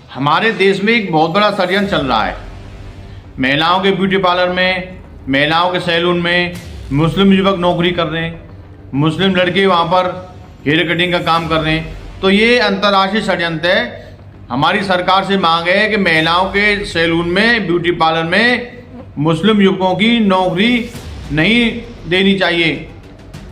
हमारे देश में एक बहुत बड़ा षड्यंत्र चल रहा है। महिलाओं के ब्यूटी पार्लर में, महिलाओं के सैलून में मुस्लिम युवक नौकरी कर रहे हैं, मुस्लिम लड़के वहाँ पर हेयर कटिंग का काम कर रहे हैं। तो ये अंतर्राष्ट्रीय षड्यंत्र है। हमारी सरकार से मांग है कि महिलाओं के सैलून में, ब्यूटी पार्लर में मुस्लिम युवकों की नौकरी नहीं देनी चाहिए,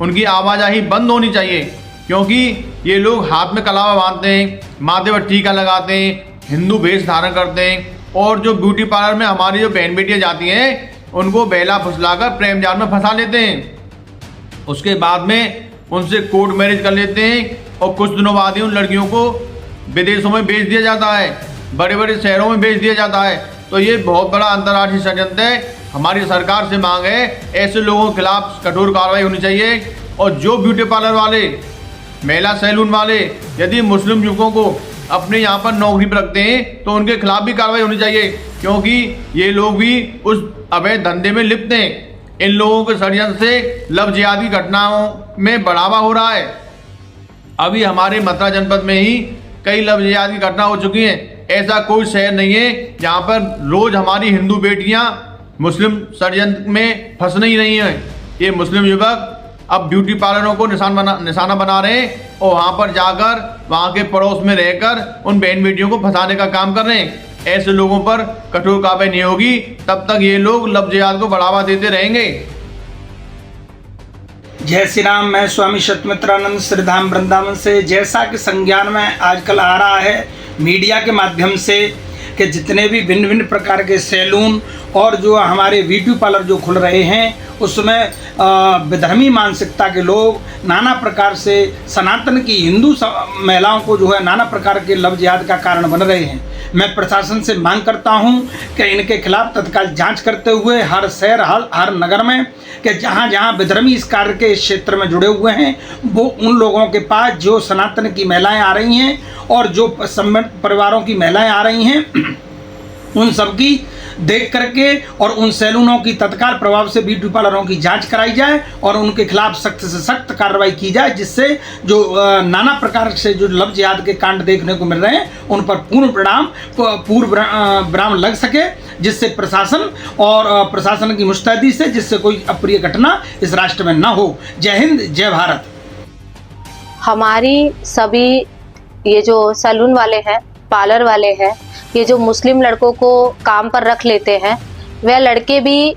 उनकी आवाजाही बंद होनी चाहिए, क्योंकि ये लोग हाथ में कलावा बांधते हैं, माथे पर टीका लगाते हैं, हिंदू वेश धारण करते हैं और जो ब्यूटी पार्लर में हमारी जो बहन बेटियाँ जाती हैं उनको बहला फुसलाकर प्रेम जाल में फंसा लेते हैं। उसके बाद में उनसे कोर्ट मैरिज कर लेते हैं और कुछ दिनों बाद ही उन लड़कियों को विदेशों में भेज दिया जाता है, बड़े बड़े शहरों में भेज दिया जाता है। तो ये बहुत बड़ा अंतर्राष्ट्रीय षड्यंत्र है। हमारी सरकार से मांग है ऐसे लोगों के खिलाफ कठोर कार्रवाई होनी चाहिए और जो ब्यूटी पार्लर वाले, महिला सैलून वाले यदि मुस्लिम युवकों को अपने यहाँ पर नौकरी पर रखते हैं तो उनके खिलाफ भी कार्रवाई होनी चाहिए, क्योंकि ये लोग भी उस अवैध धंधे में लिप्त हैं। इन लोगों के षड्यंत्र से लव जिहाद की घटनाओं में बढ़ावा हो रहा है। अभी हमारे मथुरा जनपद में ही कई लव जिहाद की घटना हो चुकी हैं। ऐसा कोई शहर नहीं है जहाँ पर रोज हमारी हिंदू बेटियाँ मुस्लिम षड्यंत्र में फंस नहीं रही हैं। ये मुस्लिम युवक अब ब्यूटी पार्लरों को निशाना बना रहे हैं और वहाँ पर जाकर वहाँ के पड़ोस में रहकर उन बहन बेटियों को फंसाने का काम कर रहे हैं। ऐसे लोगों पर कठोर कार्रवाई नहीं होगी तब तक ये लोग लव जिहाद को बढ़ावा देते रहेंगे। जय श्री राम। मैं स्वामी शतमित्रानंद श्रीधाम वृंदावन से। जैसा कि संज्ञान में आजकल आ रहा है मीडिया के माध्यम से कि जितने भी भिन्न भिन्न प्रकार के सैलून और जो हमारे ब्यूटी पार्लर जो खुल रहे हैं उसमें विधर्मी मानसिकता के लोग नाना प्रकार से सनातन की हिंदू महिलाओं को जो है नाना प्रकार के लव जिहाद का कारण बन रहे हैं। मैं प्रशासन से मांग करता हूं कि इनके खिलाफ तत्काल जांच करते हुए हर शहर हर नगर में कि जहां जहां विधर्मी इस कार्य के क्षेत्र में जुड़े हुए हैं वो उन लोगों के पास जो सनातन की महिलाएं आ रही हैं और जो परिवारों की महिलाएं आ रही हैं उन सब की देख करके और उन सैलूनों की तत्काल प्रभाव से ब्यूटी पार्लरों की जांच कराई जाए और उनके खिलाफ सख्त से सख्त कार्रवाई की जाए, जिससे जो नाना प्रकार से जो लव जिहाद के कांड देखने को मिल रहे हैं उन पर पूर्ण विराम लग सके, जिससे प्रशासन और प्रशासन की मुस्तैदी से जिससे कोई अप्रिय घटना इस राष्ट्र में ना हो। जय हिंद, जय भारत। हमारी सभी ये जो सैलून वाले हैं, पार्लर वाले हैं, ये जो मुस्लिम लड़कों को काम पर रख लेते हैं, वह लड़के भी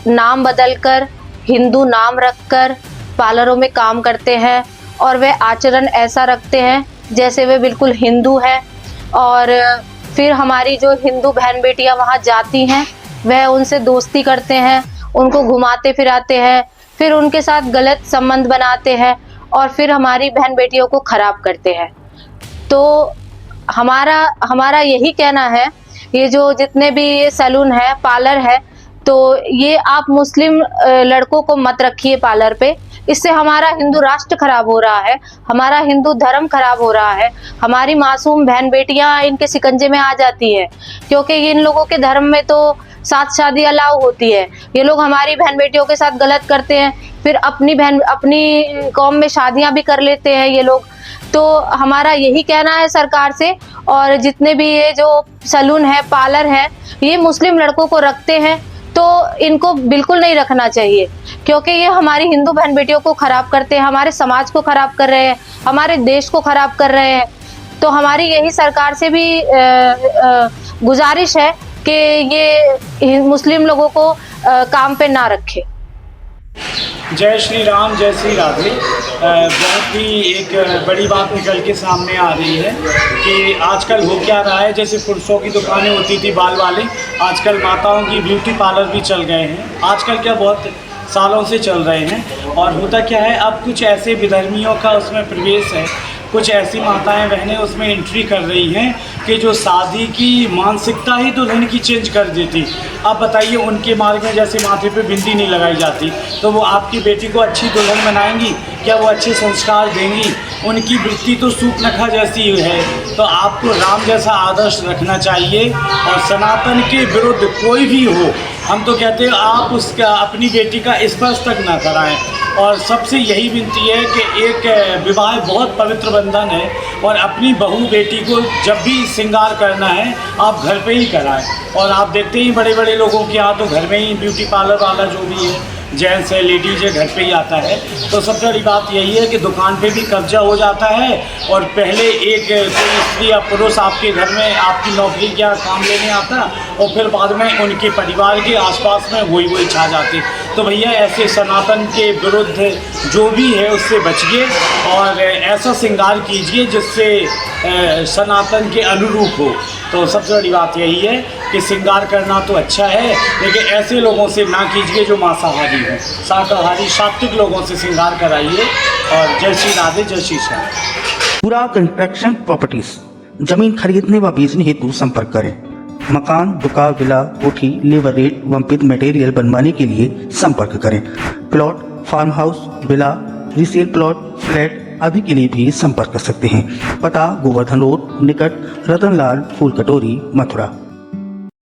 नाम बदलकर हिंदू नाम रखकर पार्लरों में काम करते हैं और वह आचरण ऐसा रखते हैं जैसे वे बिल्कुल हिंदू हैं। और फिर हमारी जो हिंदू बहन बेटियां वहां जाती हैं वह उनसे दोस्ती करते हैं, उनको घुमाते फिराते हैं, फिर उनके साथ गलत संबंध बनाते हैं और फिर हमारी बहन बेटियों को खराब करते हैं। तो हमारा यही कहना है, ये जो जितने भी ये सैलून है, पार्लर है, तो ये आप मुस्लिम लड़कों को मत रखिए पार्लर पे। इससे हमारा हिंदू राष्ट्र खराब हो रहा है, हमारा हिंदू धर्म खराब हो रहा है, हमारी मासूम बहन बेटियां इनके शिकंजे में आ जाती है, क्योंकि इन लोगों के धर्म में तो साथ शादी अलाउ होती है। ये लोग हमारी बहन बेटियों के साथ गलत करते हैं, फिर अपनी कौम में शादियां भी कर लेते हैं ये लोग। तो हमारा यही कहना है सरकार से, और जितने भी ये जो सैलून है, पार्लर है, ये मुस्लिम लड़कों को रखते हैं तो इनको बिल्कुल नहीं रखना चाहिए, क्योंकि ये हमारी हिंदू बहन बेटियों को खराब करते हैं, हमारे समाज को खराब कर रहे हैं, हमारे देश को खराब कर रहे हैं। तो हमारी यही सरकार से भी गुजारिश है कि ये मुस्लिम लोगों को काम पे ना रखे। जय श्री राम, जय श्री राधे। बहुत ही एक बड़ी बात निकल के सामने आ रही है कि आजकल हो क्या रहा है। जैसे पुरुषों की दुकानें होती थी बाल वाले, आजकल माताओं की ब्यूटी पार्लर भी चल गए हैं। आजकल क्या बहुत सालों से चल रहे हैं। और होता क्या है, अब कुछ ऐसे विधर्मियों का उसमें प्रवेश है, कुछ ऐसी माताएं बहनें उसमें एंट्री कर रही हैं कि जो शादी की मानसिकता ही दुल्हन की चेंज कर देती। आप बताइए, उनके मार्ग में जैसे माथे पे बिंदी नहीं लगाई जाती तो वो आपकी बेटी को अच्छी दुल्हन बनाएंगी क्या? वो अच्छे संस्कार देंगी? उनकी वृत्ति तो सूर्पनखा जैसी है। तो आपको राम जैसा आदर्श रखना चाहिए और सनातन के विरुद्ध कोई भी हो, हम तो कहते हैं आप उसका अपनी बेटी का स्पर्श तक ना कराएं। और सबसे यही विनती है कि एक विवाह बहुत पवित्र बंधन है और अपनी बहू बेटी को जब भी श्रृंगार करना है आप घर पे ही कराएं। और आप देखते ही बड़े बड़े लोगों के यहाँ तो घर में ही ब्यूटी पार्लर वाला जो भी है, जेंट्स है लेडीज है, घर पे ही आता है। तो सबसे बड़ी बात यही है कि दुकान पे भी कब्जा हो जाता है और पहले एक कोई स्त्री या पुरुष आपके घर में आपकी नौकरी क्या काम लेने आता और फिर बाद में उनके परिवार के आसपास में वही छा जाते। तो भैया ऐसे सनातन के विरुद्ध जो भी है उससे बचिए और ऐसा श्रृंगार कीजिए जिससे सनातन के अनुरूप हो। तो सबसे बड़ी बात यही है कि श्रृंगार करना तो अच्छा है, लेकिन ऐसे लोगों से ना कीजिए जो मांसाहारी हो। शाकाहारी सात्विक लोगों से श्रृंगार कराइए। और जय श्री राधे, जय श्री श्याम। पूरा कंस्ट्रक्शन प्रॉपर्टीज, जमीन खरीदने व बेचने हेतु संपर्क करें। मकान, दुकान, विला, कोठी, लेबर रेट व विद मटेरियल बनवाने के लिए संपर्क करें। Plot, farm house, villa, resale plot, flat आदि के लिए भी संपर्क कर सकते हैं। पता: गोवर्धन रोड, निकट रतनलाल फूल कटोरी, मथुरा।